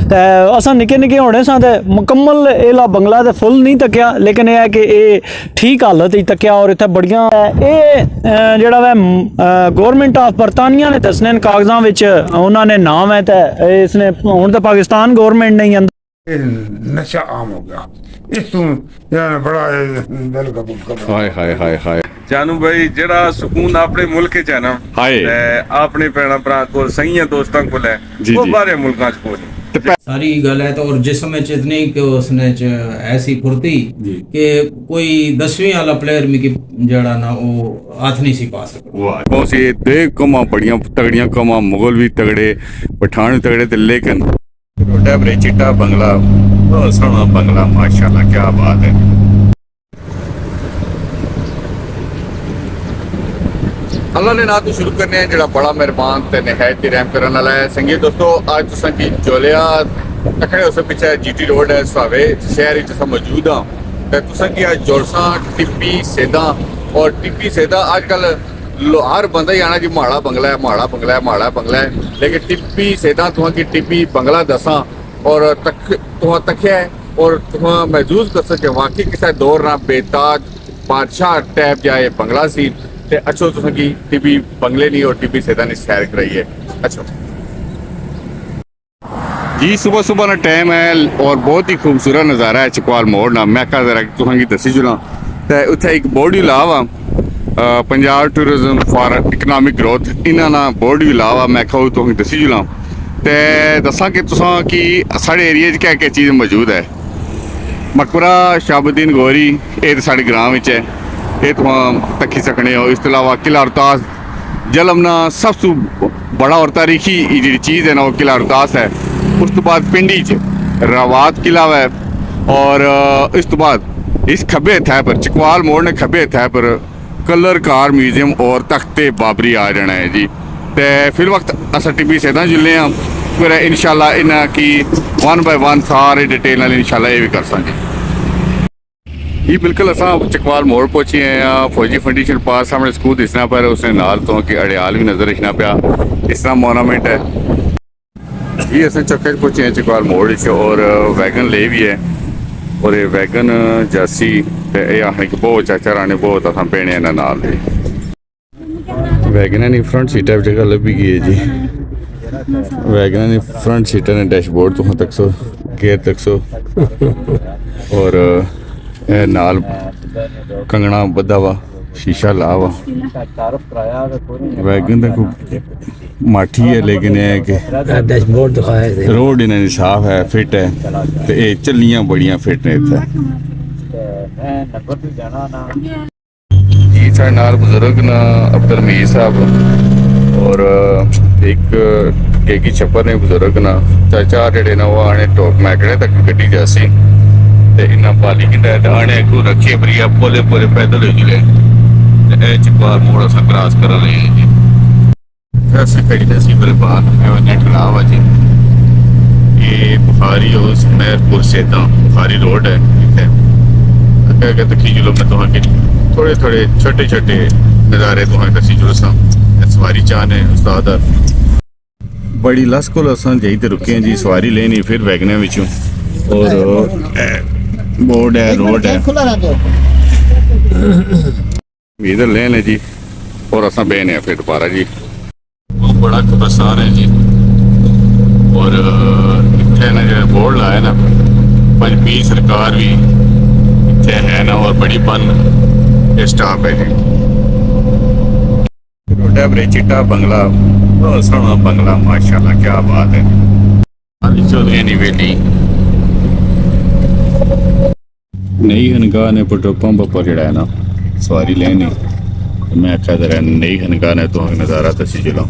ते असां निक्के निक्के होने सां ते मुकम्मल एला बंगला ते फुल नहीं तक्या, लेकिन यह है कि ये ठीक हालत ही तक्या और इत्थे बड़ियां जेड़ा वै गौरमेंट ऑफ बरतानिया ने दसने कागजां विच उन्होंने नाम है ते इसने हुण ते पाकिस्तान गौरमेंट नहीं अंदर नशा आम हो गया इस तू यार बड़ा दिल कबूल कर हाय हाय हाय हाय जानू भाई जेड़ा सुकून अपने मुल्क च है ना हाय अपने भैन भरा को सही दोस्तों को है जी, वो जी। बारे मुल्कां च कोई नहीं। सारी गल है तो और जिसम च इतनी कि उसने च ऐसी फुर्ती कि कोई 10वीं वाला प्लेयर मिकी जड़ा ना वो हाथ नहीं सी पा सकता। वाह बहुत सी देख कमा बढ़िया तगड़ियां कमा मुगल भी तगड़े पठान भी तगड़े थे, लेकिन रोटा बरे चिट्टा बंगला बहुत सोहना बंगला माशाल्लाह क्या बात है। अल्लाह ने ना तो शुरू करने हैं जड़ा बड़ा मेहरबान ते निहायत ही रहम करने वाला है। संगीत दोस्तों आज तुसां की जोलिया तकड़े उस पीछे जीटी रोड है स्वावे शहर च मौजूद हाँ ते तुसां की आज जोड़सा टिप्पी सेदा और टिप्पी सेदा आजकल हर बंदा ही आना जी माड़ा बंगला है माड़ा बंगला है माड़ा बंगला है, लेकिन टिप्पी सेदा तुहां की टिप्पी बंगला दसा और तुहां तकिया है और तुहां महसूस कर सके वाकई किसी दौर ना बेताज बादशाह टैप जाए बंगला सी ते अच्छो तुसां की टिप्पी बंगले नहीं और टिप्पी सेदा ने सैर कराई है। अच्छा जी सुबह सुबह ना टाइम है और बहुत ही खूबसूरत नज़ारा है चकवाल मोड़ ना मैं कहा जरा तुहां की दसी जुला ते उत्थे एक बोर्ड भी ला वा Punjab tourism for economic growth इन्हां ना बोर्ड भी ला वा मैं कहूँ तुहां की दसी जुला ते दसा कि तुसां की साढ़े एरिया च क्या क्या चीज़ मौजूद है। मकबरा शाहबुद्दीन गौरी ये तो साढ़े ग्राम विच है, ये तुहां तक्की सकने हो। इस तो अलावा किला रोहतास जलमना सबसे बड़ा और तारीखी जी चीज़ है ना वो किला रोहतास है। उस तो बाद पिंडी च रावत किला है और इस तो बाद इस खब्बे हत्थै पर चकवाल मोड़ ने खब्बे हत्थै पर कलर कार म्यूजियम और तख्ते बाबरी आ जाना है जी। तो फिर वक्त अस टिप्पी सेदा जुलने हैं फिर इंशाल्लाह इन्हां की 1 बाय 1 सारे डिटेल नाल इंशाल्लाह ये भी कर सकेंगे। ये बिल्कुल असा चकवाल मोड़ पहुंचे हैं फौजी फाउंडेशन पास सामने स्कूल दिसना पर उसने नाल तो कि अड़ियाल भी नजर रखना पाया इस तरह मोनामेंट है। ये असं चक्के पहुंचे हैं चकवाल मोड़ और वैगन ले भी है और ये वैगन जासी ये आखने कि बहुत चाचा राने बहुत असा पेने नाल वैगन की फ्रंट सीटा जगह लभी गई है जी। वैगन की फ्रंट सीटा ने डैशबोर्ड तुम तक सो गेयर तक सो और नाल कंगना बद्धा वा शीशा ला वा वैगन तक माठी है, लेकिन यह है कि डैशबोर्ड दिखाया रोड इन्हें साफ है फिट है तो ये चलियां बड़ियां फिट ने इत्थे। जी साढ़े नाल बुजुर्ग ना अब्दुल मीर साहब और एक केकी छप्पर ने बुजुर्ग ना चाचा जेडे ना वो आने टोक मैकड़े तक गड्डी जासी ते इन्ना पाली की आने को रखिए बरिया पोले पोले पैदल हो जुले चकवाल मोड़ असा क्रॉस कर रहे हैं जी। ऐसे खड़ी जैसी बड़े बाहर नेट लावा जी ये बुखारी और मेहरपुर सेदा बुखारी रोड है इतने अगर तक जुलो मैं तुहां के थोड़े थोड़े छोटे छोटे नज़ारे तुहां दसी जुलो सा सवारी चाहने उस्ताद बड़ी लस को असां जाई ते रुके हैं जी सवारी लेनी फिर वैगने विचों और बोर्ड है रोड है इधर लेने जी और असां बेने फिर दोबारा जी बड़ा कब्रस्तान है जी और इतने ना जो बोर्ड लाया ना पंजपीर सरकार भी इतने है ना और बड़ी बन स्टाफ है जी। रोटा बरे चिट्टा बंगला बहुत सोहना बंगला माशाल्लाह क्या बात है। चौधरी वेली नई हनगाह ने पेट्रोल पंप पर जड़ा है ना सवारी लेनी मैं आख्या जरा नई हनगाह ने तो नज़ारा दसी जुला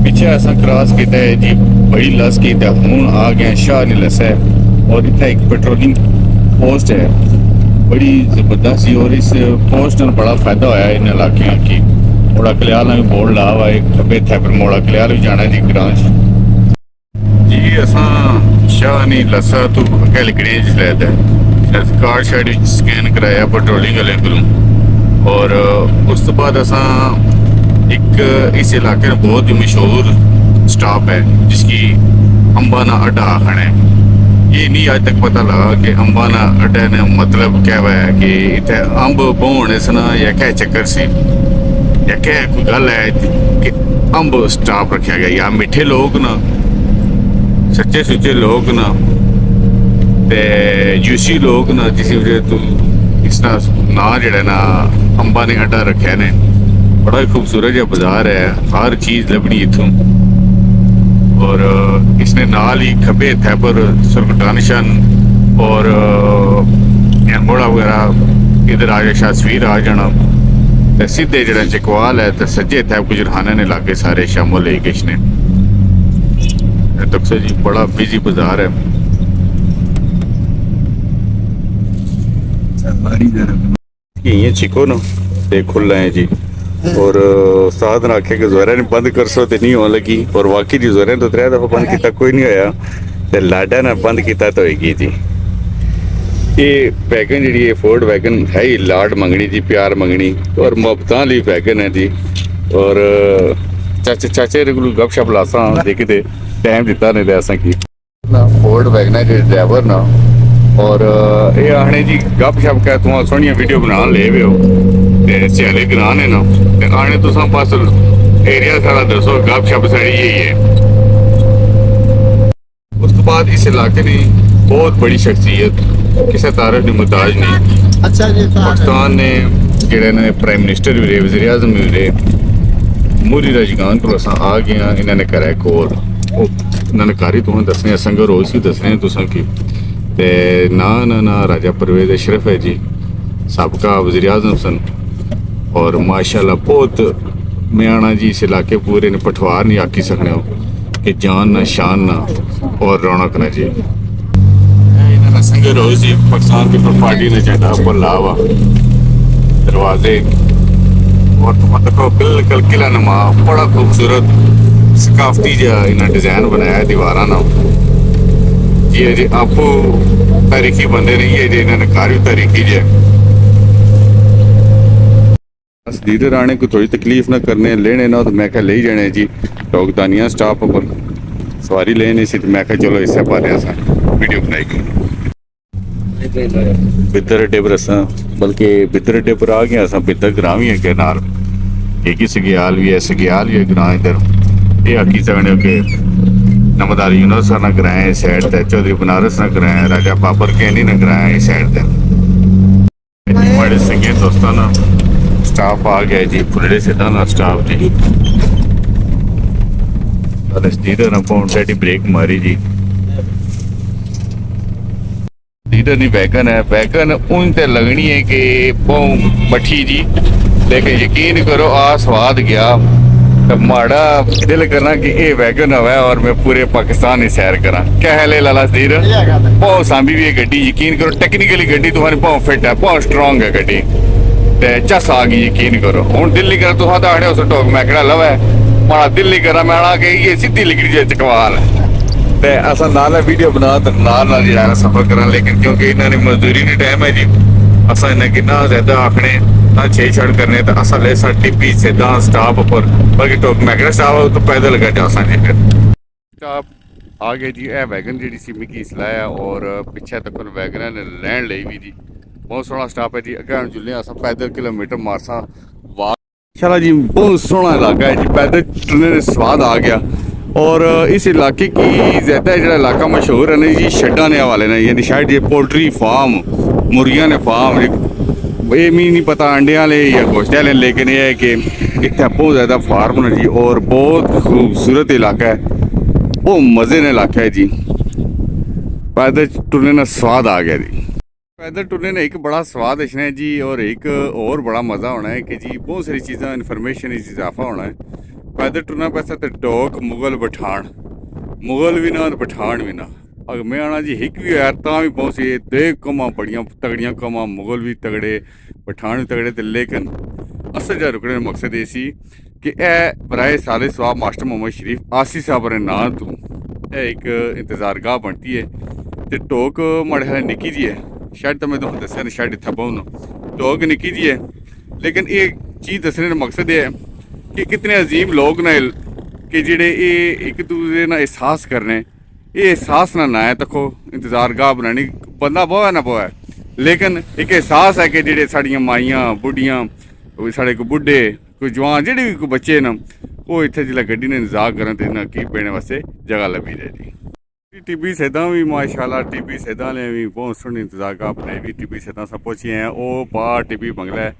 पीछे असा क्रॉस किया है जी बड़ी लस की हूँ आ गए शाह लस है और इतना एक पेट्रोलिंग पोस्ट है बड़ी जबरदस्त और इस पोस्ट में बड़ा फायदा होया इन इलाके की। मोड़ा कलियाल भी बोर्ड ला हुआ है खब्बे थे पर मोड़ा कलियाल भी जाना जी ग्रांच जी असा शाह नहीं लसा तो अगे लिखने जिसलै कार्ड शार्ड स्कैन कराया पेट्रोलिंग वाले को और उस तो बाद असा एक इस इलाके में बहुत ही मशहूर स्टॉप है जिसकी अंबाना अड्डा आखना है। ये नहीं आज तक पता लगा कि अंबाना अड्डे ने मतलब क्या है कि इतने अंब बोने सना या क्या चक्कर से या क्या कोई गल है कि अंब स्टॉप रखा गया या मिठे लोग ना सच्चे सुच्चे लोग ना ते यूसी लोग ना जिस वजह तू इसका ना जड़ा ना अंबा ने अड्डा रखा ने बड़ा ही खूबसूरत जहा बाजार है, हर चीज़ लभनी इथों। और इसने नाल ही खब्बे थैपर सुरकटा निशान और मोड़ा वगैरह इधर आ जाए शासवीर आ जाना ते सीधे जड़ा चकवाल है तो सज्जे थे गुजरहाने ने लागे सारे शामिल है किश ने। तकसे जी बड़ा बिजी बाजार है। ये चिको ना ते खुला है जी और उस्ताद ने आखे कि जोहरा ने बंद कर सो ते नहीं होने लगी और वाकई जी जोहरा ने तो 3 दफा बंद किया कोई नहीं होया ते लाडा ने बंद किया तो होगी जी। ये वैगन जी फोर्ड वैगन है ही लाड मंगनी जी प्यार मंगनी और मुहब्बतां ली वैगन है जी। और चाचे को गपशप लासा देखते टाइम दिता नहीं दे असा की फोर्ड वैगन है ड्राइवर ना और ये आने जी गप शप क्या तुम सोहनिया वीडियो बना ले वे हो ते स्याले ग्रां ने ना ते आने तुसा बस एरिया सारा दसो गप शप सारी यही है। उस तो बाद इस इलाके ने बहुत बड़ी शख्सियत किसी तारीफ की मुहताज नहीं। अच्छा जी पाकिस्तान ने जेड़े ने प्राइम मिनिस्टर भी रहे वज़ीर आज़म भी रहे मूरी राजगान को असा आ गया इन्होंने करा कोल उन्होंने कारी तुम्हें दसने संगर रोज ही दसने तुसा की ते ना राजा परवेज अशरफ है जी सबका वज़ीर आज़म सन और माशाल्लाह बहुत मैं आना जी इस इलाके पूरे ने पठवार नहीं आकी सकने हो कि जान ना शान ना और रौनक ना जी। इन्होंने संगे रोज जी पाकिस्तान पीपल पार्टी ने झंडा ऊपर लावा दरवाजे और तो मतलब बिल्कुल किला नुमा बड़ा खूबसूरत सकाफती जहा इन्हें डिजाइन बनाया दीवारा ना ये जी आपो तारीखी बंदे नहीं है जी इन्होंने कारी तारीखी जे बस लीडर आने को थोड़ी तकलीफ ना करने लेने ना तो मैं क्या ले जाने जी टोकदानिया स्टॉप पर सवारी लेने से मैं क्या चलो इससे पाने ऐसा वीडियो बनाई बिद्दर अड्डे पर असा बल्कि बिद्दर अड्डे पर आ गया असा बिद्दर ग्रां भी है के नाल एक ही सग्याल भी है ग्रां इधर ये आकी सकने के नमदार यूनुस ना कराए इस साइड ते चौधरी बनारस ना कराए राजा बाबर कैनी ना कराए इस साइड ते बड़े संगे दोस्तों ना स्टाफ आ गया जी फुलड़े से ना स्टाफ जी लीडर ना पौन डैडी ब्रेक मारी जी लीडर नहीं वैगन उन ते लगनी है कि पौं मठी जी लेकिन यकीन करो आ स्वाद गया तो माड़ा दिल करना कि ये वैगन हवा और मैं पूरे पाकिस्तान ही सैर करा क्या है लाला सदीर बहुत सांभी भी है गड्डी यकीन करो टेक्निकली गड्डी तुम्हारी बहुत फिट है बहुत स्ट्रॉन्ग है गड्डी ते चस आ गई यकीन करो हूँ दिल नहीं करा तुम तो आने उस टोक मैकड़ा लव है माड़ा दिल नहीं करा मैं आना कि ये सीधी लिखी जाए चकवाल ते असा नाल वीडियो बना तो नाल जो सफर करा लेकिन क्योंकि इन्होंने मजदूरी नहीं टाइम है जी असा इन्हें कितना ज्यादा आखने ना छेड़छाड़ करने तो असा ले सा टिप्पी सीधा स्टॉप पर बल्कि टोक मैकड़ा स्टॉप तो पैदल लगा जा सा फिर स्टॉप आ गए जी ए वैगन जी सी मिकी सलाया और पिछे तक वैगन ने लैन ली भी जी बहुत सोहना स्टॉप है जी अगर जुल्ले अस पैदल किलोमीटर मारसा वाह चला जी बहुत सोहना इलाका है जी पैदल चलने में स्वाद आ गया। और इस इलाके की ज़्यादा जो इलाका मशहूर है ना जी शड्डा ने वाले ने यानी शायद ये पोल्ट्री फार्म मुर्गियां ने फार्म ये मी नहीं पता अंडे वाले या गोश्त वाले लेकिन ये है कि इतना बहुत ज़्यादा फार्म है जी और बहुत खूबसूरत इलाका है बहुत मज़े ने इलाका है जी पैदल टुरने में स्वाद आ गया जी पैदल टुरने ने एक बड़ा स्वाद इसने है जी और एक और बड़ा मज़ा होना है कि जी बहुत सारी चीज़ें इन्फॉर्मेशन इजाफा होना है पैदल टुरना पैसा तो टोक मुगल पठान मुगल भी ना और पठान भी ना अगर मैं आना जी हिक भी यार ता भी पहुंचे दे कमा बड़ियां तगड़ियां कमा मुगल भी तगड़े पठान भी तगड़े तो लेकिन असल जा रुकने का मकसद ये सी कि ए बराए साले सवाब मास्टर मोहम्मद शरीफ आसी साहब ने ना तू एक इंतजार गाह बनती है तो टोक माड़े हाले निकी जी है शायद तो मैं तुम दसिया नहीं शायद इतना पाऊँ टोक निकी जी है लेकिन ये चीज़ दसने का मकसद ये है कि कितने अजीम लोग ने कि जेड़े ये एक दूसरे ना एहसास करने ये एहसास ना है तको इंतजार गाह बनानी बंदा बोए ना बोए लेकिन एक एहसास है कि जेड़े साड़ियां माइयां बुढ़ियां साढ़े को बुढ़े कोई जवान जेड़े भी कोई बच्चे न वो इत्थे जिसलै गड्डी ने इंतजार करन ते इन्हां की बेने वास्ते जगह लभी रही टिब्बी सेदा भी माशाल्लाह टिब्बी सेदा ने भी बहुत सोहनी इंतजार गाह बनाई भी टिब्बी सेदा सब पहुंची हैं वो बाहर टिब्बी बंगला है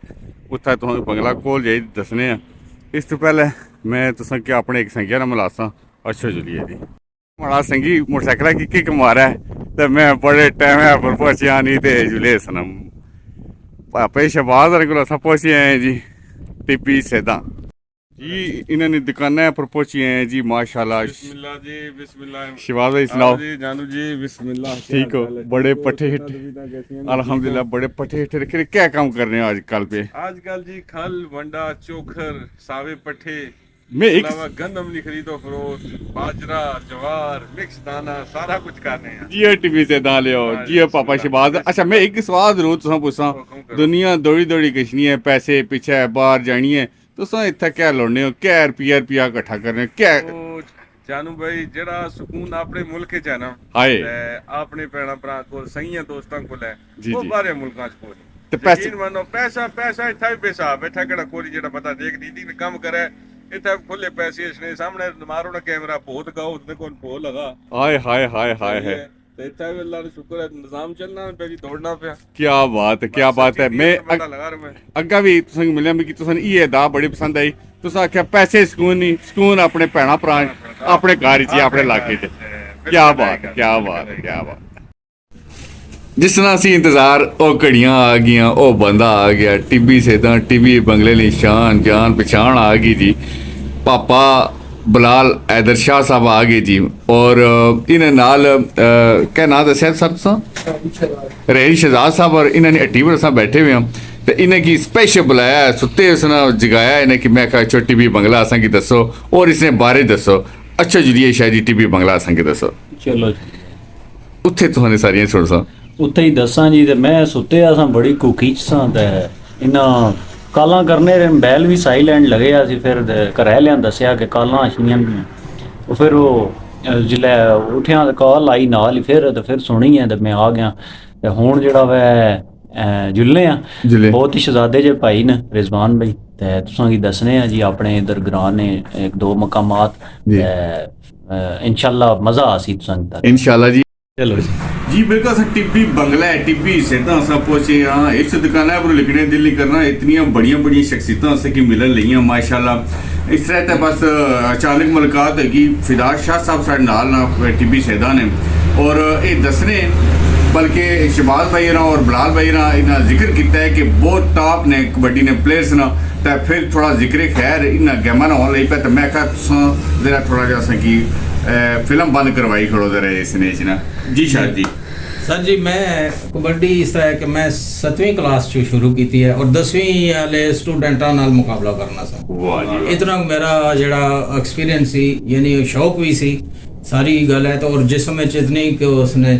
उत्थे तुहां बंगला कोल जाई दसने आ इस तो पहले मैं तुसां क्या अपने एक संगिया नाल मिलासां अच्छा जुलिए जी बड़ा संगी मोटरसाइकिल की किक मारा है तो मैं बड़े टाइम पर पहुंचा नहीं तो जुले सनम पापे शहबाज को अस पहुंचे हैं जी टिब्बी सेदा जी इन्होंने दुकाना पर पहुंची हैं जी माशाल्लाह बिस्मिल्लाह जी बिस्मिल्लाह शहबाज भाई सुनाओ जी जानू जी बिस्मिल्लाह ठीक हो बड़े पट्टे अल्हम्दुलिल्लाह बड़े पट्टे रखे क्या काम कर रहे हैं आजकल पे आजकल जी खल वंडा चोखर सावे पट्टे मैं एक अलावा गंदम नहीं खरीदो फरोख्त बाजरा जवार मिक्स दाना सारा कुछ कर रहे हैं जियो टीवी से दाल लियो जियो पापा शहबाज अच्छा मैं एक सवाल जरूर तुसां पूछां दुनिया दौड़ी दौड़ी किशनी है पैसे पीछे बाहर जानी है तुसां इत्थे क्या लड़ने हो क्या रुपया इकट्ठा करने हो क्या ਉਹ ਜਾਨੂ ਭਾਈ ਜਿਹੜਾ ਸਕੂਨ ਆਪਣੇ ਮੁਲਕ 'ਚ ਹੈ ਨਾ ਹਾਏ ਤੇ ਆਪਣੇ ਭੈਣਾਂ ਭਰਾ ਕੋਲ ਸਹੀਆਂ ਦੋਸਤਾਂ ਕੋਲ ਹੈ ਜੀ, ਉਹ ਜੀ। ਬਾਹਰੇ ਮੁਲਕਾਂ 'ਚ ਕੋਈ ਨਹੀਂ ਤੇ ਪੈਸੇ- ਯਕੀਨ ਮੰਨੋ ਪੈਸਾ ਇੱਥੇ ਵੀ ਪੈਸਾ ਬੈਠਾ ਕਿਹੜਾ ਕੋਈ ਜਿਹੜਾ ਪਤਾ ਦੇਖ ਦੀਦੀ ਨੇ ਕੰਮ ਕਰੇ ਇੱਥੇ ਖੁੱਲੇ ਪੈਸੇ ਇਸਨੇ ਸਾਹਮਣੇ ਮਾਰੋ ਨਾ ਕੈਮਰਾ ਭੂਤ ਗਾਓ ਉਹਦੇ ਕੋਲ ਭੋ ਲਗਾ हाय हाय हाय हाय है ਤੇ ਇੱਥੇ ਵੀ ਅੱਲਾਹ ਦਾ ਸ਼ੁਕਰ ਹੈ ਨਿਜ਼ਾਮ ਚੱਲਣਾ ਪਿਆ ਜੀ ਦੌੜਨਾ ਪਿਆ क्या बात है मैं ਪਤਾ ਲਗਾ ਰਿਹਾ ਮੈਂ अग्गा भी तुसें मिलिया मिगी तुसें ये अदा बड़ी पसंद आई तुसें आखेआ पैसे सकून नहीं सकून अपने भैणा भ्रा अपने घर च अपने इलाके च क्या बात है क्या बात है क्या बात जिस तरह ਅਸੀਂ ਇੰਤਜ਼ਾਰ ਉਹ ਘੜੀਆਂ ਆ ਗਈਆਂ ਉਹ ਬੰਦਾ ਆ ਗਿਆ ਟਿੱਬੀ ਸੇਦਾਂ ਟਿੱਬੀ ਬੰਗਲੇ ਲਈ ਸ਼ਾਨ ਜਾਨ ਪਛਾਣ ਆ ਗਈ ਜੀ पापा बलाल हैदर शाह साहब आ गए जी और इन्हें नाल क्या नाम दस्या सर तुसां रहील शहजाद साहब और इन्होंने हट्टी पर असां बैठे हुए हैं तो इन्हें की स्पेशल बुलाया सुते उसने जगाया इन्हें कि मैं कहा चो टीवी बंगला असां की दसो और इसने बारे दसो अच्छा जुलिए शाह जी टीवी बंगला असां की दसो ਚਲੋ उत्थे तुहाने सारियां सुन सा ਉੱਥੇ ਹੀ ਦੱਸਾਂ ਜੀ ਤੇ ਮੈਂ ਸੁੱਤਿਆ ਸਾਂ ਬੜੀ ਕੁਕੀ ਚ ਸਾਂ ਤੇ ਇਹਨਾਂ ਕਾਲਾਂ ਕਰਨੇ ਬੈਲ ਵੀ ਸਾਈਲੈਂਟ ਲੱਗਿਆ ਸੀ ਫਿਰ ਘਰੇ ਲਿਆਂ ਦੱਸਿਆ ਕਿ ਕਾਲਾਂ ਅਸ਼ਨੀਆਂ ਵੀ ਉਹ ਫਿਰ ਉਹ ਜਿਲੇ ਉਠਿਆ ਤੇ ਕਾਲ ਆਈ ਨਾਲ ਹੀ ਫਿਰ ਤੇ ਫਿਰ ਸੁਣੀ ਹੈ ਤੇ ਮੈਂ ਆ ਗਿਆ ਤੇ ਹੁਣ ਜਿਹੜਾ ਵੈ ਜੁਲਨੇ ਆ ਜੁਲੇ। ਬਹੁਤ ਹੀ ਸ਼ਹਜ਼ਾਦੇ ਜੇ ਭਾਈ ਨੇ ਰਿਜ਼ਵਾਨ ਭਾਈ ਤੇ ਤੁਸਾਂ ਕੀ ਦੱਸਨੇ ਆ ਜੀ ਆਪਣੇ ਇਧਰ ਗਰਾਂ ਨੇ ਇੱਕ ਦੋ ਮਕਾਮਾਤ ਜੀ। इंशाल्लाह मजा आसी तुसां तक इंशाल्लाह जी चलो जी जी बिल्कुल सर टिब्बी बंगला है टिब्बी सेदा सब पहुंचे हाँ इस दुकान पर लिखने दिल नहीं करना इतनी बड़िया शख्सियत से कि मिलन लिया माशाल्लाह इस तरह तो बस अचानक मुलाकात होगी फिदार शाह साहब साढ़े नाल ना टिब्बी सेदा ने और ये दसने बल्कि शहबाज भाई ना और बलाल भाई ना इन्हें जिक्र किया है कि बहुत टॉप ने कबड्डी ने प्लेयर्स ना तो फिर थोड़ा जिक्र खैर इन्हें गेमां ना होने लग पे तो मैं कहा जरा थोड़ा जहा कि फिल्म बंद करवाई खड़ो जरा इसने ना जी शाह जी सर जी मैं कबड्डी इस तरह है कि मैं 7वीं क्लास चो शुरू की है और 10वीं वाले स्टूडेंटा नाल मुकाबला करना सा वाह जी वाह। इतना मेरा जड़ा एक्सपीरियंस सी यानी शौक भी सी सारी गल है तो और जिसम में इतनी कि उसने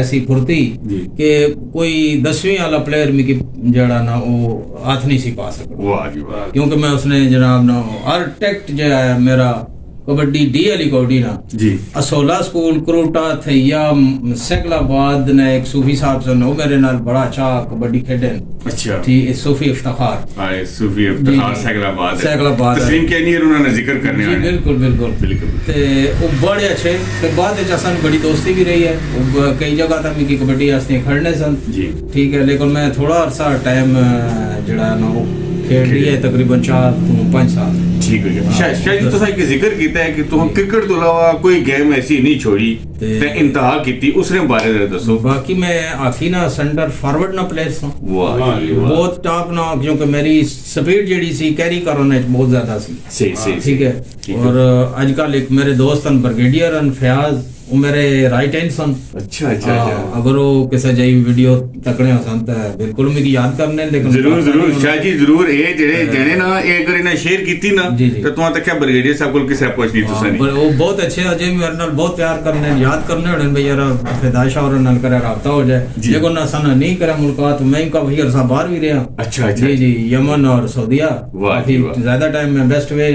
ऐसी फुर्ती जी। कि कोई 10वीं वाला प्लेयर मिकी जड़ा ना वो हाथ नहीं सी पा सकता वाह जी वाह क्योंकि मैं उसने जनाब ना आर्टेक्ट जो है मेरा कबड्डी डी वाली कबड्डी ना जी असोला स्कूल करोटा थैया सैकलाबाद ने एक सूफी साहब से नो मेरे नाल बड़ा अच्छा कबड्डी खेडे अच्छा ठीक सूफी इफ्तिखार हाय सूफी इफ्तिखार जी। सैकलाबाद सैकलाबाद है। तस्लीम कहनी है उन्होंने जिक्र करने जी वाले बिल्कुल बिल्कुल बिल्कुल ते वो बड़े अच्छे फिर बाद में असन बड़ी दोस्ती भी रही है वो कई जगह तक मिकी कबड्डी वास्ते खड़ने सन जी ठीक है लेकिन मैं थोड़ा अरसा टाइम जड़ा ना वो खेल रही है तकरीबन 4 to 5 साल ठीक हो गया शायद जी तुसा एक जिक्र किया है कि तुम क्रिकेट तो अलावा कोई गेम ऐसी नहीं छोड़ी ते इंतहा की उसने बारे में दसो बाकी मैं आखी ना सेंटर फॉरवर्ड ना प्लेयर्स हूं वाह जी वाह बहुत टॉप ना क्योंकि मेरी स्पीड जड़ी सी कैरी करने बहुत ज्यादा सी सही ठीक है और आजकल एक मेरे दोस्त हैं ब्रिगेडियर हैं फयाज ਉਹ ਮੇਰੇ ਰਾਈਟ ਹੈਂਡ ਸਨ। ਅੱਛਾ ਅੱਛਾ ਅੱਛਾ ਅਗਰ ਉਹ ਕਿਸੇ ਜਾਈ ਵੀਡੀਓ ਤੱਕਣੇ ਹੋਸਨ ਤਾਂ ਬਿਲਕੁਲ ਮੈਨੂੰ ਯਾਦ ਕਰਨੇ ਲੇਕਿਨ ਜ਼ਰੂਰ ਸ਼ਾਹ ਜੀ ਜ਼ਰੂਰ। ਇਹ ਜਿਹੜੇ ਜਣੇ ਨਾ ਇਹ ਅਗਰ ਇਹਨਾਂ ਸ਼ੇਅਰ ਕੀਤੀ ਨਾ ਤੇ ਤੁਹਾਨੂੰ ਤਾਂ ਕਿਆ ਬ੍ਰਿਗੇਡੀਅਰ ਸਾਹਿਬ ਕੋਲ ਕਿਸੇ ਪੁੱਛਦੀ ਤੁਸੀਂ ਨਹੀਂ। ਉਹ ਬਹੁਤ ਅੱਛੇ ਅਜੇ ਵੀ ਮੇਰੇ ਨਾਲ ਬਹੁਤ ਪਿਆਰ ਕਰਨੇ ਯਾਦ ਕਰਨੇ ਹੋਣੇ ਬਈ ਯਾਰ ਫਿਦਾਸ਼ਾ और ਨਾਲ ਕਰੇ ਰਾਬਤਾ ਹੋ ਜਾਏ ਲੇਕਿन ना सन नहीं करे मुल्कात मैं काफी अरसा बाहर भी रहा। अच्छा जी यमन और सऊदीया काफी ज्यादा टाइम में बेस्ट वे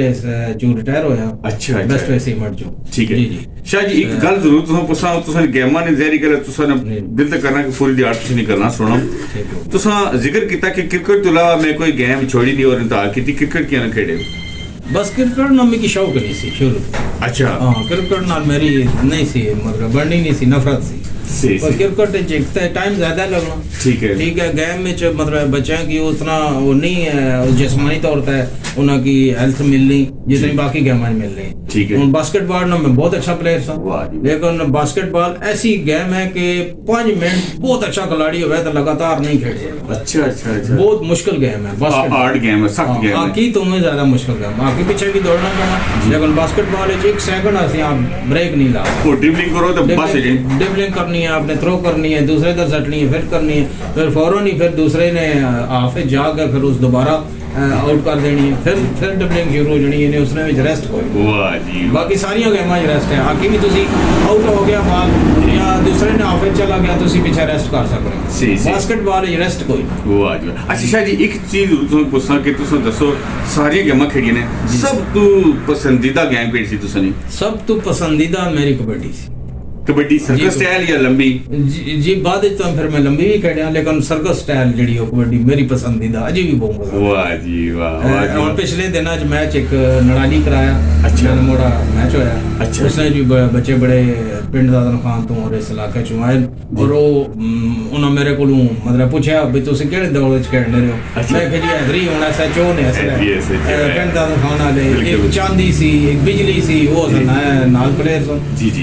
जो रिटायर होया। अच्छा बेस्ट वे सीमेंट जो ठीक है जी शाह जी एक गल जरूर तुम पुछा तुसा गेमां ने ज़ाहिर गल तुसा दिल ते करना कि पूरी दिहाड़ तुसी नहीं करना सुनो तुसा जिक्र किया कि क्रिकेट तो अलावा मैं कोई गेम छोड़ी नहीं और इंतहा की क्रिकेट किया ना खेडे बस क्रिकेट ना मेरी शौक नहीं सी शुरू। अच्छा हाँ क्रिकेट नाल मेरी नहीं सी मतलब बढ़नी नहीं सी नफरत सी पर क्रिकेट जितने टाइम ज्यादा लगना ठीक है गेम में मतलब बच्चों की उतना वो नहीं है जिस्मानी तौर पर उनकी हेल्थ मिलनी जितनी बाकी गेम में मिल रही ठीक है। बास्केटबॉल ना मैं बहुत अच्छा प्लेयर था लेकिन बास्केटबॉल ऐसी गेम है कि 5 मिनट बहुत अच्छा खिलाड़ी हो तो लगातार नहीं खेल सकता। अच्छा अच्छा अच्छा बहुत मुश्किल गेम है हार्ड गेम है सख्त गेम है बाकी तुम्हें ज्यादा मुश्किल गेम बाकी पीछे भी दौड़ना पड़ना लेकिन बास्केटबॉल एक सेकंड ऐसे आप ब्रेक नहीं ला ड्रिबलिंग करो तो बस ड्रिबलिंग करनी है आपने थ्रो करनी है दूसरे तरफ सटनी है फिर करनी है फिर फौरन ही फिर दूसरे ने हाफिज जाकर फिर उस दोबारा आउट कर देनी है फिर ड्रिबलिंग शुरू हो जानी है उसने विच रेस्ट होए वाह जी बाकी सारी गेमां च रेस्ट है आगे भी तुसी आउट हो गया बाल या दूसरे ने हाफिज चला गया तुसी पीछे रेस्ट कर सकते हो बास्केटबॉल च रेस्ट कोई वाह जी अच्छा शाह जी एक चीज तुम पुछां कि तुम दसो सारी गेमां खेडियां ने सब तो पसंदीदा गेम केड़ी सी तुसां दी सब तो पसंदीदा मेरी कबड्डी सी कबड्डी सर्कस स्टाइल या लंबी जी बाद तो फिर मैं लंबी भी खेड़ा लेकिन सर्कस स्टाइल जी कबड्डी मेरी पसंदीदा अजे भी बहुत पसंद। वाह जी वाह और पिछले दिनों च मैच एक नड़ाली कराया अच्छा मोड़ा मैच होया अच्छा उसने जी बच्चे बड़े पिंड दादन खान तो और इस इलाके चों आए और उन्होंने मेरे को मतलब पूछा भी तुम केड़े दौड़ च खेडने रहे हो मैं कहा जी हैदरी होना SHO ने पिंड दादन खान वाले एक चांदी सी एक बिजली सी वो नाल प्लेयर सन जी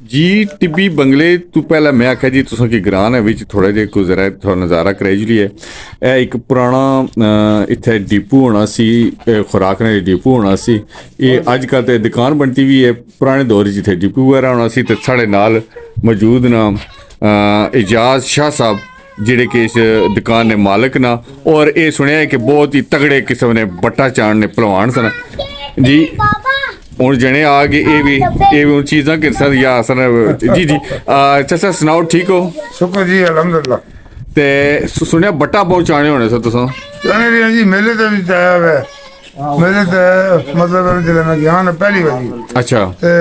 जी टिब्बी बंगले तो पहला मैं आख्या जी तुसां की ग्रां विच थोड़ा जिहा गुजरा थोड़ा नज़ारा कराई जी है यह एक पुराना इत्थे डिपू होना सी खुराक ने डिपू होना सी ये अजकल तो दुकान बनती भी है पुराने दौर जिथे डिपू वगैरह होना सी ते साढ़े नाल मौजूद ना एजाज शाह साहब जिहड़े कि इस दुकान ने मालिक ना और ये सुनिया है कि बहुत ही तगड़े किस्म ने बट्टा चाण ने भलवान सन जी हूँ जने आ गए ये भी चीज़ां किस या सन जी जी अच्छा सुनाओ ठीक हो शुक्र जी अलहमदुलिल्लाह ते सुनिया बट्टा पहुंचाने होने सर तुसां जाने जी मेले ते भी आया है मेले ते मतलब जिले में गया ना पहली बारी अच्छा ते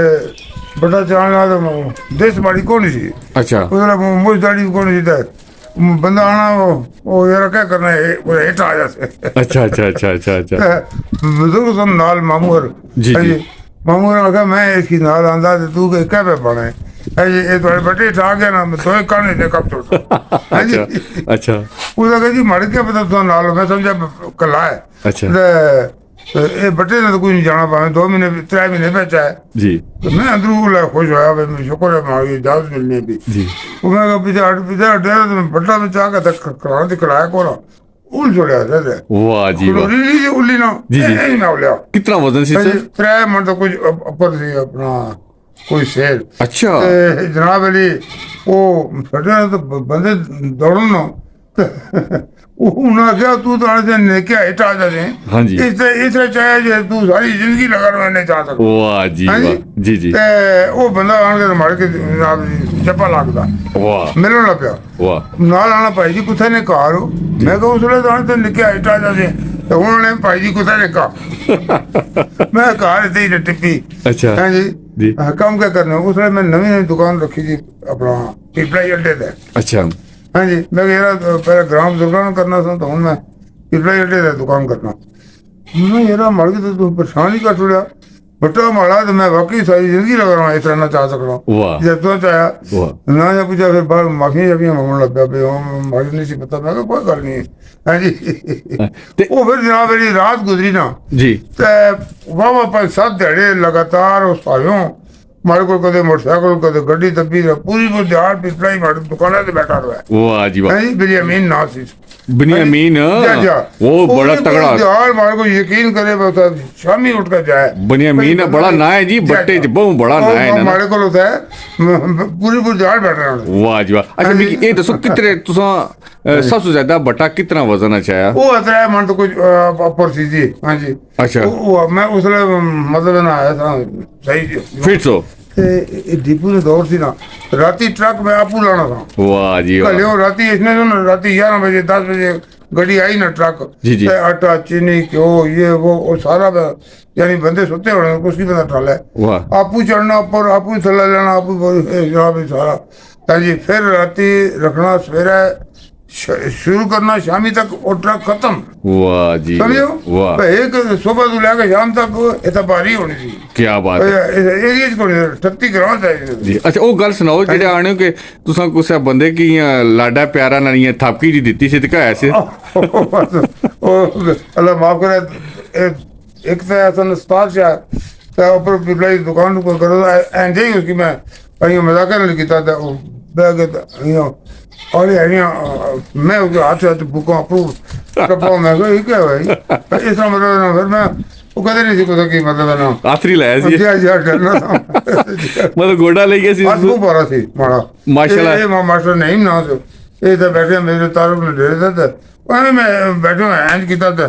बड़ा चाण ना देश बाड़ी कौन सी अच्छा उसने मुझ दाड़ी कौन सी ते बंदा आना वो यार क्या करना है वो हेठ आ जाते अच्छा अच्छा अच्छा अच्छा अच्छा बुजुर्ग सन नाल मामूर जी जी मामूर ने कहा मैं इसकी नाल आंदा ते तू क्या पे पाना है ये थोड़े बटे ठा गया ना मैं तो कहने दे कब छोड़ अच्छा अच्छा उसने कहा जी मर क्या पता तो नाल मैं समझा कला है अच्छा ये बटे ने तो कुछ नहीं जाना पावे 2 महीने 3 महीने बचा है जी मैं अंदर खुश होया भाई शुक्र है मांगी इजाजत मिलनी भी जी मैं कहा पीछे डेरा तो बट्टा में चाह के कराना तो कराया को उल जोड़िया दे वाह जी वाह उली उली ना जी जी ना लिया कितना वजन सी सर 3 मन तो कुछ ऊपर सी अपना कोई शेर अच्छा जनाब अली वो फटे तो बंदे दौड़न ना उन्होंने क्या तू तो आने क्या हिटा जाते हाँ जी इससे चाहे जे तू सारी जिंदगी लगा रहने चाह सकता वाह जी वाह जी जी वो बंदा आन के मार के चप्पा लगता वाह मिलन लग पिया वाह नाल आना भाई जी कुत्थे ने कार हो मैं कहा उसले तो आने निक्के हिटा जाते तो उन्होंने भाई जी कुत्थे ने कहा मैं कार इतनी ही टिप्पी अच्छा हाँ जी काम क्या करना उसले मैं नवी दुकान रखी जी अपना पिपलाई अड्डे ते अच्छा हाँ जी मैं पहले ग्राम दुकान करना था तो हूँ मैं पिपलाई अड्डे ते दुकान करना मैं यार मर गया तो तू परेशान ही कर छुड़िया बट्टा माड़ा तो मैं वाकई सारी जिंदगी लगा रहा इस तरह ना चाह सकता जब तो चाया ना या पूछा फिर बाहर माफिया जबियां मांगने लग गया मारी नहीं सी पता मैं कोई गल नहीं है हाँ जी वो फिर जनाब मेरी रात गुजरी ना जी वाह 5-7 दिहाड़े लगातार उस भाइयों मारे को कदे मोटरसाइकिल कदे गड्डी तब्बी पूरी दिहाड़ पिछला ही मारे दुकान पे बैठा हुआ है। वाह जी वाह। है जी बिनियामीन नाम सी बिनियामीन वो बड़ा तगड़ा दिहाड़ मारे को यकीन करे बस शामी उठ कर जाए। बिनियामीन बड़ा ना है जी बट्टे च बहुत बड़ा ना है ना मारे को होता है पूरी दिहाड़ बैठा रहा। वाह जी वाह। अच्छा मिगी ये दसो कितने तुसा सबसे ज्यादा बट्टा कितना वजन चाया? वो अतरा है मन तो कुछ अपर सी जी। हाँ जी अच्छा वो मैं उसले मतलब ना आया था सही फिर सो डिपू ने दौर थी ना राती ट्रक में आपू लाना था। वाह जी वाह। कल राती इसने जो ना राती 11 बजे 10 बजे गाड़ी आई ना ट्रक जी जी। आटा चीनी क्यों ये वो सारा यानी बंदे सोते हो कुछ नहीं पता टाला वाह। आपू चढ़ना ऊपर आपू थल्ला लेना आपू सारा हाँ जी। फिर राती रखना सवेरे शुरू करना शामी तक और ट्रक खत्म। वाह जी समझो वाह। एक सुबह तो लेकर शाम तक इतबारी होनी थी। क्या बात है एरिया च कोई 38 ग्राम था जी। अच्छा वो गल सुनाओ जेडे आने हो कि तुसा कुछ बंदे की लाडा प्यारा ना इयां थापकी जी दित्ती सी ते क्या ऐसे अल्लाह माफ करे एक तो ऐसा नस्तार शाह तो ऊपर पिपलाई दुकान को करो एंड ही उसकी मैं अहीं मजाक नहीं किया था वो बैग और मैं उसके हाथ से बुका अप्रूव कपड़ा मैं ये क्या है भाई इसका मतलब ना फिर मैं वो कहते नहीं सी कुछ की मतलब है ना आखिरी लाया सी डरना था मतलब गोडा ले गया सी खूब बड़ा सी माड़ा माशाल्लाह। ये मास्टर नहीं ना तो ये तो बैठे मेरे तारुफ ने डेरे थे वही मैं बैठो एंड किया था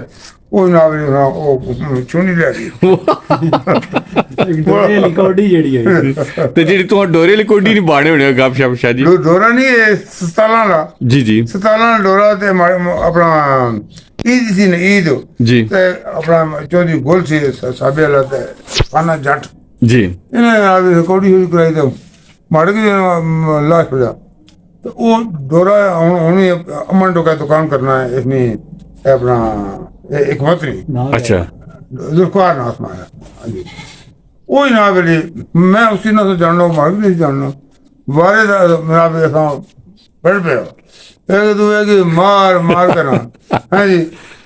वो ना वो चुनी ले ਡੋਰੇ ਵਾਲੀ ਕੌਡੀ ਜਿਹੜੀ ਹੈ ਤੇ ਜਿਹੜੀ ਤੂੰ ਡੋਰੇ ਵਾਲੀ ਕੋਡੀ ਨਹੀਂ ਬਾਣੇ ਹੋਣੇ ਗੱਪ ਸ਼ਪ ਸ਼ਾਹ ਜੀ डोरा नहीं है 17 ला ਜੀ ਜੀ 17 डोरा ते अपना ईद सी ना ईद जी ते अपना चौधरी गोल सी साबे ला ते खाना जट जी इन्हें आगे कौड़ी शुरू कराई तो मार के लाश हो जा तो वो डोरा उन्हें अमन का दुकान करना है इसमें अपना एक मंत्री अच्छा जुल्फकार नाथ माया हाँ जी वही ना बोले मैं उसी ना तो जानना मार के नहीं जानना बारे मेरा भी ऐसा बढ़ पे एक तो है कि मार मार करना हाँ जी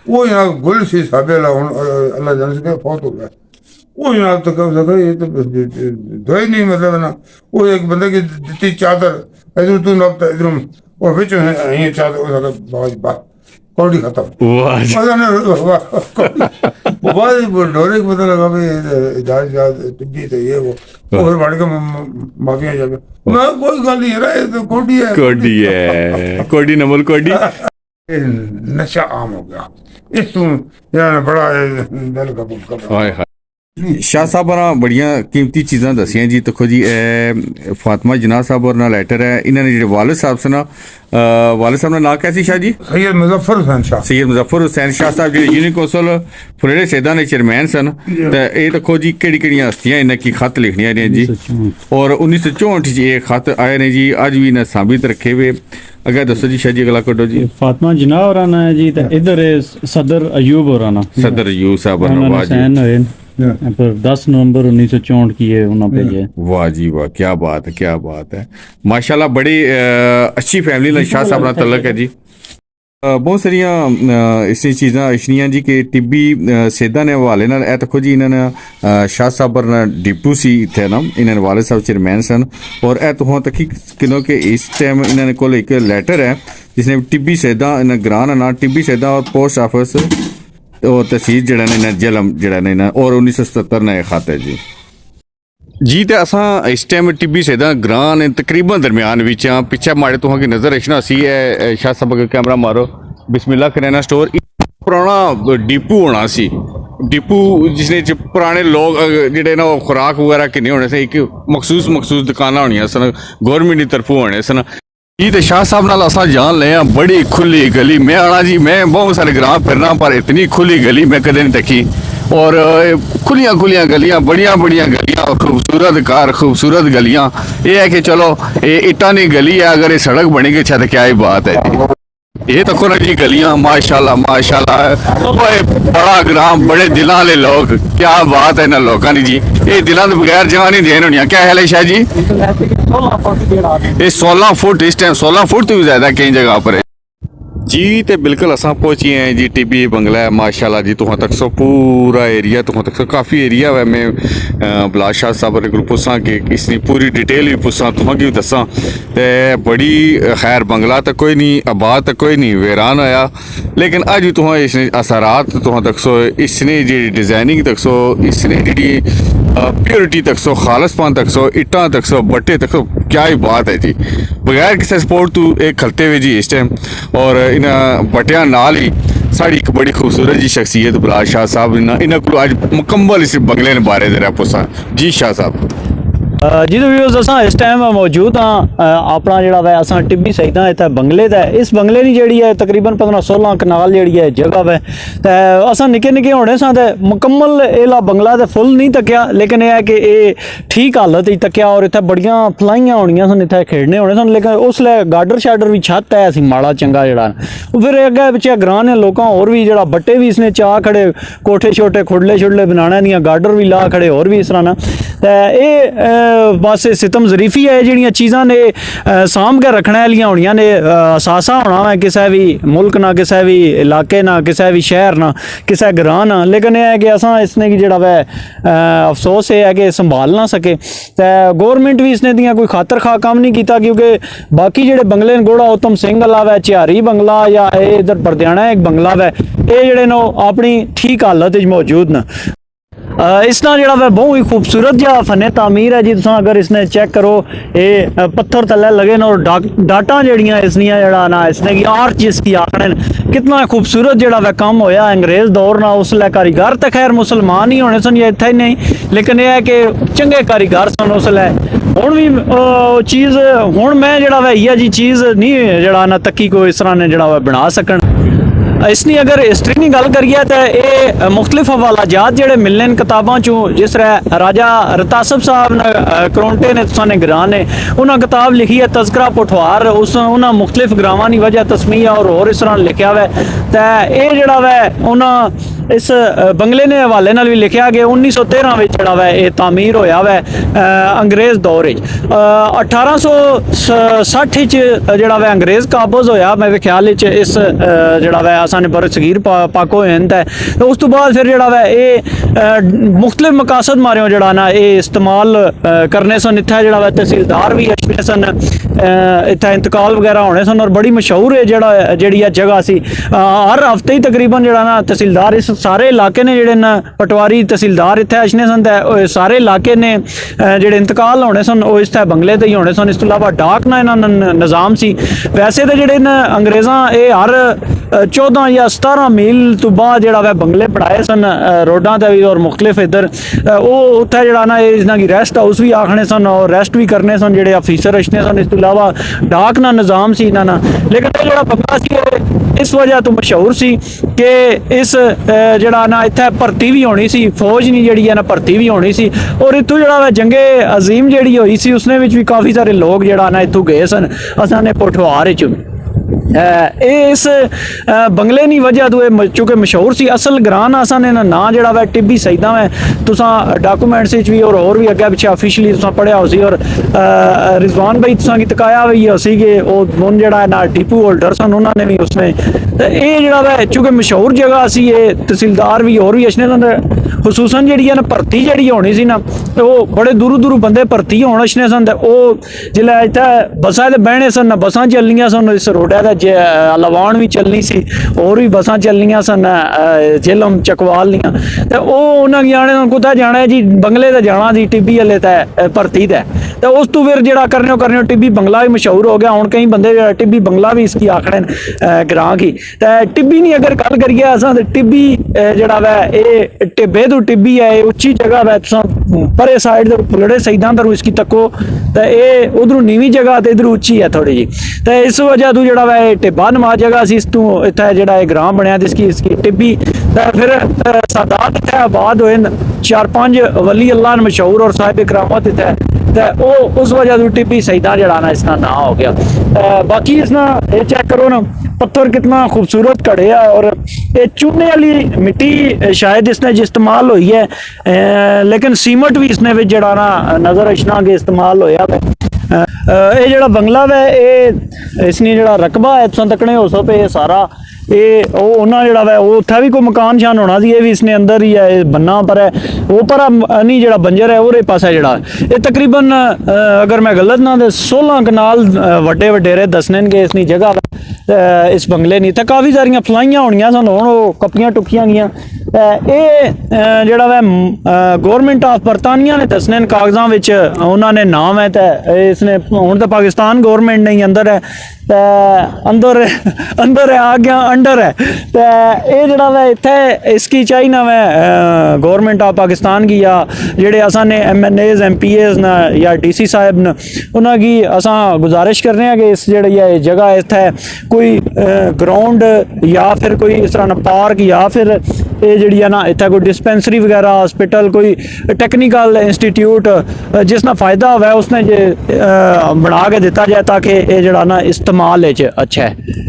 वही ना गुल सी साबेला अल्लाह जान सके फौत हो गया वही ना तो कब सका ये तो धोई नहीं मतलब है ना वो एक बंदे की दी चादर इधर तू नपता इधर और बिच ये चादर बहुत बात कौड़ी खत्म वाह जी। डोरे को पता लगा भाई जहाज टिब्बी तो ये वो और बढ़ के माफिया जाके मैं कोई गल नहीं रहा तो कोडी है कोडी है कोडी नमल कोडी नशा आम हो गया इस तू यार बड़ा दिल का बुक हाय हाय शाह साहब ने बड़ियां कीमती चीज़ां दसियां जी। देखो जी फातिमा जना साहब और ना लेटर है इन्होंने जो वालिद साहब से ना वालिद साहब ने ना कैसी शाह जी सैयद मुजफ्फर हुसैन शाह सैयद मुजफ्फर हुसैन शाह साहब जो यूनियन कौंसल फुलेरे सैदा ने चेयरमैन सन तो ये देखो जी केड़ी हस्तियां इन्हें की खत लिखनियां ने जी और 1964 ये खत आए ने जी अज भी इन्हें साबित रखे हुए अगर दसो जी शाह जी अगला कटो जी फातिमा जिना होरा ना है जी ते इधर सदर अयूब होरा ना सदर अयूब साहब वाह जी हुसैन होए पर 10 नवंबर 1964 की है उन्होंने भेजे। वाह जी वाह क्या बात है माशाल्लाह बड़ी अच्छी फैमिली ਨਾਲ शाह साहब ਨਾਲ तल्लक है जी। बहुत सारियां इसी चीज़ां इशनियां जी कि टिब्बी सेदा ने हवाले नाल ए तको जी इन्होंने शाह साहब ना डिपू सी इत्थे ना इन्होंने वाले साहब चेयरमैन सन और ए तुहां तक किनो कि इस टाइम इन्होंने कोल एक लेटर है जिसने टिब्बी सेदा इन ग्रां ना टिब्बी सेदा और पोस्ट ऑफिस और तहसील जड़ा ने जलम जड़ा ने और 1977 ने खत है जी जी तो असा इस टाइम टिब्बी सेदा ग्रां ने तकरीबन दरम्यान विच पिछे माड़े तुहां की नज़र रखना सी है शाह साहब का कैमरा मारो बिस्मिल्लाह करेना स्टोर पुराना डिपू होना सी डिपू जिसने पुराने लोग जेडे ना खुराक वगैरह किन्ने होने से एक मखसूस दुकाना होनियां सन गौरमेंट की तरफों होने सन जी तो शाह साहब नाल असा जान ले बड़ी खुली गली मैं आना जी मैं बहुत सारे ग्रां फिरना पर इतनी खुली गली मैं कदे नहीं देखी और खुलियां गलियां बढ़िया गलियां और खूबसूरत कार खूबसूरत गलियां ये है कि चलो ये इट्टा नहीं गली है अगर ये सड़क बनी गई तो क्या ही बात है ये तो ना जी गलियां माशाल्लाह बड़ा ग्राम बड़े दिलां वाले लोग क्या बात है ना लोगों की जी ये दिलां तो बगैर जान ही देन होनी क्या है शाह जी ये 16 फुट इस टाइम 16 फुट तो भी ज्यादा कई जगह पर है जी तो बिल्कुल असां पहुंची हैं जी टिब्बी बंगला है माशाल्लाह जी तुहां तक सो पूरा एरिया तुहां तक सो काफ़ी एरिया है मैं बिलास शाह साहब ने कोल पुछां कि इसकी पूरी डिटेल भी पुछां तुहां की दसां ते बड़ी खैर बंगला तो कोई नहीं आबाद तो कोई नहीं वीरान होया लेकिन अज भी तुहां इसने असरात तुहां तक सो इसने जी डिजाइनिंग तक सो इसने जी प्योरिटी तक सो खालसपन तक सो इट्टां तक सो बट्टे तक सो क्या ही बात है जी बगैर किसी सपोर्ट तू एक खलते हुए जी इस टाइम और इन बटिया नाल ही साड़ी एक बड़ी खूबसूरत जी शख्सियत बिलास शाह साहब इन्होंने को अज मुकम्मल इस बंगले ने बारे जरा पुछा जी शाह साहब जी तो व्यूअर्स असां इस टाइम मौजूद हाँ अपना जिहड़ा वै असां टिब्बी सईदा इत्थे बंगले दा इस बंगले दी जिहड़ी है तकरीबन 15-16 कनाल जिहड़ी है जगह वै ते असां निक्के निक्के होने सां ते मुकम्मल एला बंगला ते फुल नहीं तक्या लेकिन यह है कि ये ठीक हालत च तक्या और इत्थे बड़ियां फलाइयां होनियां सन इत्थे खेड़ने होने सन लेकिन उसलै गाडर शाडर भी छत है सी माड़ा चंगा जिहड़ा फिर अग्गे पिच्छे ग्रां ने लोकां होर भी जिहड़ा बट्टे भी इसने चाह खड़े कोठे छोटे खुडले छुडले बनाने दियां गाडर भी ला खड़े होर भी इस तरह ना ते एह् बस सितम जरीफी है जिहड़ियां चीज़ां ने सांभ के रखने आह्लियां होनियां ने असासा होना है किसी भी मुल्क ना किसी भी इलाके ना किसी भी शहर ना किसी ग्रां ना लेकिन यह है कि असां इसने जिहड़ा वै अफसोस ये है कि संभाल ना सके ते गौरमेंट भी इसने दियां कोई खातर खा काम नहीं किया क्योंकि बाकी जिहड़े बंगले न घोड़ा उत्तम सिंह वाला वै चिहारी बंगला या इधर परदियाना एक बंगला वै ये जिहड़े न अपनी ठीक हालत च मौजूद न इसना जिहड़ा वै बहुत ही खूबसूरत जहा फने तामीर है जी तुसां अगर इसने चेक करो ये पत्थर थल्ले लगे न और डाटा जड़ियाँ इसनियाँ जड़ा ना इसने की आर्च जिसकी आखने कितना खूबसूरत जड़ा वै काम होया अंग्रेज़ दौर ना उसलै कारीगर तो खैर मुसलमान ही होने सन या इत्थे ही नहीं लेकिन यह है कि चंगे कारीगर सन उसलै हुण भी चीज़ हुण मैं जड़ा वै इ'यै जी चीज़ नहीं जड़ा ना तक्की कोई इस तरह ने जड़ा वै बना सकन इसनी अगर हिस्टरी की गल करिए तो ये मुख्तलिफ हवाला जात जोड़े मिलने किताबों चों जिस तरह राजा रतासब साहब ने करोंटे ने तुसां ने ग्रां ने उन्हें किताब लिखी है तस्करा पुठवार उस उन्हें मुख्तलिफ ग्रावां की वजह तस्मिया और इस तरह लिखा हुआ है तो ये जड़ा वै उन्हें इस बंगले ने हवाले नाल भी लिखा कि 1913 में जड़ा वै ये तामीर होया वै अंग्रेज़ दौर 1860 जड़ा वै अंग्रेज़ काबज होया मेरे ख्याल इस जड़ा वै असां ने बर सगीर पाक होए हैं तो उस तो बाद फिर जड़ा वै ये मुख्तलिफ मकासद मारे जड़ा ना ये इस्तेमाल करने सन इत्थे जड़ा वै तहसीलदार भी अच्छे सन इत्थे इंतकाल वगैरह होने सन और बड़ी मशहूर है जड़ा जिहड़ी जगह सी हर हफ्ते ही तकरीबन जड़ा ना तहसीलदार इस सारे इलाके ने जिहड़े न पटवारी तहसीलदार इत्थे अच्छे सन ते सारे इलाके ने जिहड़े इंतकाल होने सन वो इत्थे बंगले ते ही होने सन इस तो इलावा डाक ना इन्हां निज़ाम सी वैसे तो जिहड़े न अंग्रेज़ां ये हर 14 या 17 मील तो बाद जड़ा वै बंगले बनाए सन रोडां ते भी और मुख्तलिफ इधर वो उत्थे जड़ा ना इन्हां की रेस्ट हाउस भी आखने सन और रेस्ट भी करने सन जिहड़े अफीसर अच्छे सन इस तो इलावा डाक ना निज़ाम सी इन्हां ना लेकिन जड़ा बंगला सी इस वजह तो मशहूर सी कि इस जड़ा ना इत्थे भर्ती भी होनी सी फौज नहीं जड़ी है ना भर्ती भी होनी सी और इत्थों जड़ा वै जंगे अजीम जड़ी होई सी उसने विच भी काफ़ी सारे लोग जड़ा ना इत्थों गए सन असां ने पोठवार च इस बंगले की वजह तो चूँकि मशहूर सी असल ग्रां असां ने ना जड़ा वै टिब्बी सईदा में तुसां डॉक्यूमेंट्स भी और भी अगे पिछे ऑफिशियली तुसां पढ़िया हो सी और रिजवान भाई तुसां की तकाया भी हो सी कि वो जड़ा ना डिपू होल्डर सन उन्होंने भी उसमें ये जड़ा वै चूँकि मशहूर जगह सी ये तहसीलदार भी और भी अच्छे सन खसूसन जी है ना भर्ती जी होनी सी ना तो वो बड़े दूरों दूरों बंदे भर्ती होने अच्छे सन तो वो जिसलै इत्थे बसां ते बहने सन बसां चलनियां सन इस रोडा ते लवान भी चलनी सी और भी बसां चलनियां सन झेलम चकवाल दियां ते ओह उन्हां गी आने कुत्थै जाना है जी बंगले ते जाना सी टिब्बी हल्ले ते भर्ती ते उस तो फिर जड़ा करने टिब्बी बंगला भी मशहूर हो गया हुण कई बंदे टिब्बी बंगला भी इसकी आखने ग्रां की ते टिब्बी नहीं अगर गल करिए असां ते टिब्बी जड़ा वै ये टिब्बे तो टिब्बी है उच्ची जगह वै तुसां परे साइड ते पुलड़े सईदां तरु इसकी तको ते ये उधरों नीवी जगह ते इधर उच्ची है थोड़ी जी ते इस वजह तो जड़ा वै टिब्बा नमा जगह सी इस तू इत्थे जड़ा ग्रां बनया इसकी टिब्बी ते फिर सादात इत्थे आबाद होए 4-5 वली अल्लाह ने मशहूर और साहिब करामत इत्थे तो उस वजह तो टिब्बी सईदा जड़ा ना इसका ना हो गया बाकी इसना ये चेक करो ना पत्थर कितना खूबसूरत कड़े है और ये चूने वाली मिट्टी शायद इसने इस्तेमाल हुई है लेकिन सीमेंट भी इसने जड़ा ना नजर अचना के इस्तेमाल होया ਇਹ ਜਿਹੜਾ ਬੰਗਲਾ ਵੈ ਇਹ ਇਸਨੇ ਜਿਹੜਾ ਰਕਬਾ ਹੈ ਇੱਥੋਂ ਤੱਕਣੇ ਹੋ ਸੋ ਪਏ ਸਾਰਾ ਇਹ ਉਹ ਉਹਨਾਂ ਜਿਹੜਾ ਵੈ ਉਹ ਉੱਥੇ ਵੀ ਕੋਈ ਮਕਾਨ ਸ਼ਾਨ ਹੋਣਾ ਸੀ ਇਹ ਵੀ ਇਸਨੇ ਅੰਦਰ ਹੀ ਹੈ ਇਹ ਬੰਨਾ ਪਰ ਹੈ ਉਹ ਪਰ ਨਹੀਂ ਜਿਹੜਾ ਬੰਜਰ ਹੈ ਉਹਦੇ ਪਾਸੇ ਜਿਹੜਾ ਇਹ ਤਕਰੀਬਨ ਅਗਰ ਮੈਂ ਗਲਤ ਨਾ ਤੇ 16 ਕਨਾਲ ਵੱਡੇ ਵਡੇਰੇ ਦੱਸਣੇ ਕਿ ਇਸਨੀ ਜਗ੍ਹਾ ਇਸ ਬੰਗਲੇ ਨਹੀਂ ਤਾਂ ਕਾਫੀ ਸਾਰੀਆਂ ਫਲਾਈਆਂ ਹੋਣੀਆਂ ਸਨ ਹੁਣ ਉਹ ਕੱਪੀਆਂ ਟੁੱਕੀਆਂ ਗਈਆਂ ਇਹ ਜਿਹੜਾ ਵੈ ਗਵਰਨਮੈਂਟ ਆਫ ਬਰਤਾਨੀਆ ਨੇ ਦੱਸਣੇ ਕਾਗਜ਼ਾਂ ਵਿੱਚ ਉਹਨਾਂ ਨੇ ਨਾਮ ਹੈ ਤਾਂ ਇਸਨੇ ਹੁਣ ਤਾਂ ਪਾਕਿਸਤਾਨ ਗਵਰਨਮੈਂਟ ਨਹੀਂ ਅੰਦਰ ਹੈ अंदर है आ गया अंडर है तो ये जड़ा वे इत्थे इसकी चाहिए ना वे गवर्नमेंट ऑफ पाकिस्तान की या जेड़े असा ने MNAs MPAs ना या DC साहब न उन्होंने असा गुजारिश कर रहे हैं कि इस जड़ी है जगह इत्थे कोई ग्राउंड या फिर कोई इस तरह ना पार्क या फिर ये जड़ी है ना इत्थे कोई डिस्पेंसरी वगैरह हॉस्पिटल कोई टेक्निकल इंस्टीट्यूट जिसना फ़ायदा हुआ उसने जे बना के दिता जाए ताकि ये जड़ा ना इस्तेमाल अच्छा है।